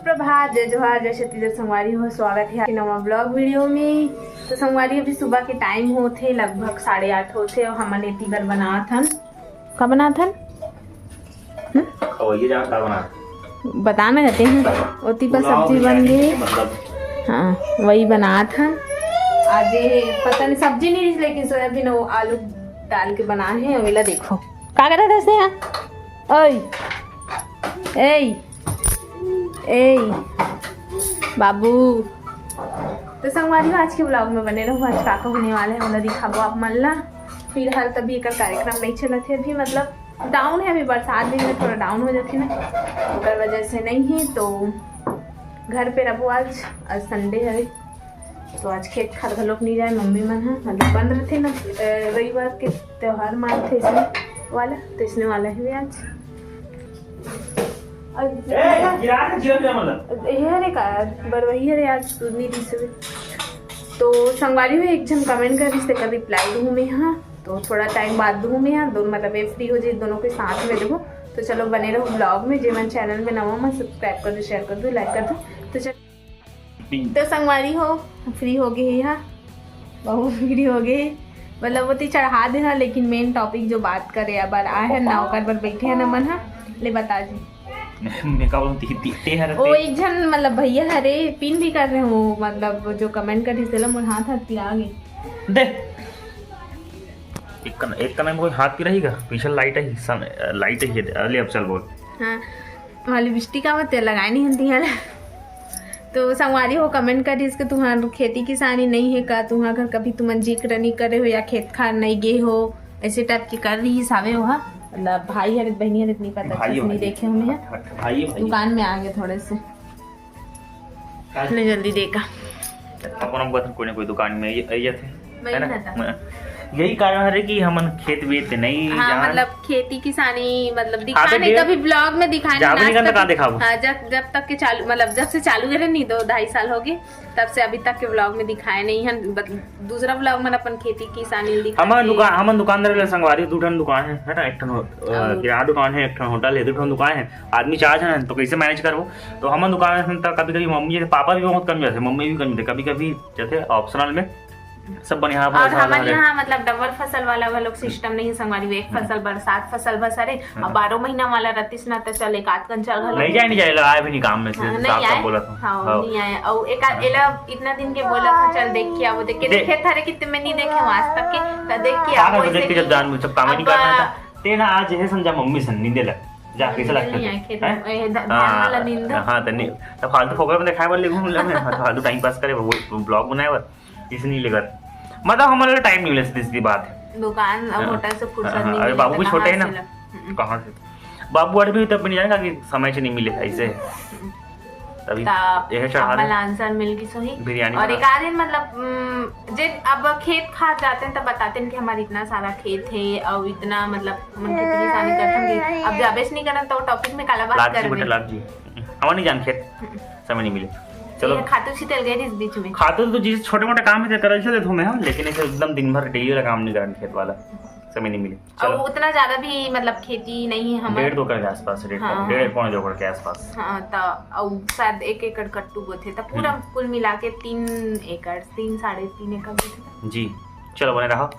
सुप्रभात, जय जोहार, जय छत्तीसगढ़। संगवारी हो, स्वागत है आपके नवा ब्लॉग वीडियो में। तो संगवारी अभी सुबह के टाइम होते लगभग 8:30 होते और हमन एती बर बनाथन। का बनाथन? बताना कहते हैं ओती पर सब्जी बन गई। हाँ वही बनाथन। आज पता नहीं सब्जी नहीं लेकिन सोयाबीन और आलू डाल के बना है। वेला देखो का कर रहे थे यहाँ। ओए ए ए बाबू। तो संगवारी आज के ब्लॉग में बने रहो। आज काका होने वाले हैं, मतलब दिखाबो आप मल्ला। फिलहाल तभी एक कार्यक्रम नहीं चला थे, अभी मतलब डाउन है। अभी बरसात दिन में थोड़ा डाउन हो जाती ना, उधर वजह से नहीं है। तो घर पे रहो आज संडे है तो आज खेत खाद घलोक नहीं जाए। मम्मी मन है मतलब बंद रहते ना, रविवार के त्योहार मानते इसने वाला, तो इसने वाला है आज। आज तो संगवारी हुई एक जन कमेंट कर इसका रिप्लाई दूँ मैं। हाँ तो थोड़ा टाइम बाद दूँ मैं। यहाँ दोनों मतलब ये फ्री हो जाए, दोनों के साथ में देखो। तो चलो बने रहो ब्लॉग में। जो मैं चैनल में नवा मैं सब्सक्राइब कर दो, शेयर कर दो, लाइक कर दो। तो चलो तो संगवारी हो फ्री हो गए यहाँ, बहुत फ्री हो गए मतलब वो चढ़ा देना। लेकिन मेन टॉपिक जो बात करे अब आए है ना ओकर पर बैठे है ना मन। हाँ ले बता जी वो एक जन मतलब भैया हरे पिन भी कर रहे हो, मतलब जो कमेंट कर रही मोर हाथ हाथ पिला गए दे एक कमेंट कोई हाथ पी रहेगा पीछे लाइट है लाइट है। अरे अब चल बोल। हाँ वाली बिस्टी का मत लगाए नहीं हिंदी है। तो संगवारी हो कमेंट करी इसके तुम्हारा खेती किसानी नहीं है का, तुम्हारा घर कभी तुम जिक्र नहीं करे हो या खेत खार नहीं गए हो, ऐसे टाइप की कर रही हिसाबे हो। हाँ मतलब भाई है बहनी है इतनी पता नहीं देखे हमने भाई दुकान में आ गए थोड़े से ने जल्दी देखा कोई कोई दुकान में आई थे है ना। यही कारण है कि हमन खेत वेत नहीं। हाँ मतलब खेती किसानी मतलब दिखाने कभी ब्लॉग में दिखाने हाँ, जब तक के चालू मतलब जब से चालू करे नहीं 2-2.5 साल हो गए तब से अभी तक के ब्लॉग में दिखाए नहीं है। दूसरा ब्लॉग में अपन खेती किसानी दिखाते। हमन दुकानदार संगवारी 2 ठन दुकान है ना, एक ठन किराना दुकान है, एक ठन होटल है, 2 ठन दुकान है। आदमी 4 जन है तो कैसे मैनेज करबो। तो हमन दुकान कभी कभी मम्मी पापा भी बहुत कम जाते, मम्मी भी कम जाते, कभी कभी जाते ऑप्शनल में सब बढ़िया। और हमारे यहाँ मतलब डबल फसल वाला लोग सिस्टम नहीं संगवारी। एक फसल बरसात फसल बसरे और 12 महीना वाला रतीस ना तो चल एक आध कंचल नहीं जाए नहीं जाए लगाए भी नहीं काम में से नहीं आए। बोला हां नहीं आए और एक एला इतना दिन के बोला था चल देख के आओ, देख के देखे थारे कितने में नहीं देखे आज तक के देख के आओ। देख के जब जान मुझे सब काम नहीं करना था तेना आज है समझा मम्मी सन नहीं देला जा कैसा लगता है धान वाला नींद। हां तो फालतू फोकस में दिखाए वाले घूम ले मैं फालतू टाइम पास करे वो ब्लॉग बनाए वर इसलिए लेकर मतलब हमारे टाइम नहीं मिलती इसकी बात है। दुकान होटल से फुर्सत नहीं। अरे बाबू भी छोटे है ना, कहाँ से बाबू अरे भी तब नहीं जाएगा कि समय से नहीं मिले ऐसे तभी यह चढ़ा आंसर मिल गई सही बिरयानी। और एक आधे मतलब जे अब खेत खा जाते हैं तब बताते हैं कि हमारे इतना सारा खेत है और इतना मतलब खेती किसानी करते हैं। अब जाबेश नहीं करना तो टॉपिक में काला बात कर रहे हैं। हमारे नहीं जान खेत समय नहीं मिले। चलो खातू शीतल गए इस बीच में खातू तो जिस छोटे मोटे काम है कर चले थे हम, लेकिन ऐसे एकदम दिन भर डेली वाला काम नहीं करना खेत वाला समय नहीं मिले। चलो उतना ज्यादा भी मतलब खेती नहीं है हमारे 1.5 एकड़ के आसपास 1.5 एकड़ के आसपास। हाँ तो शायद 1 एकड़ कट्टू गो थे तो पूरा कुल मिला के 3 एकड़ 3 साढ़े 3 एकड़ जी। चलो बने रहो।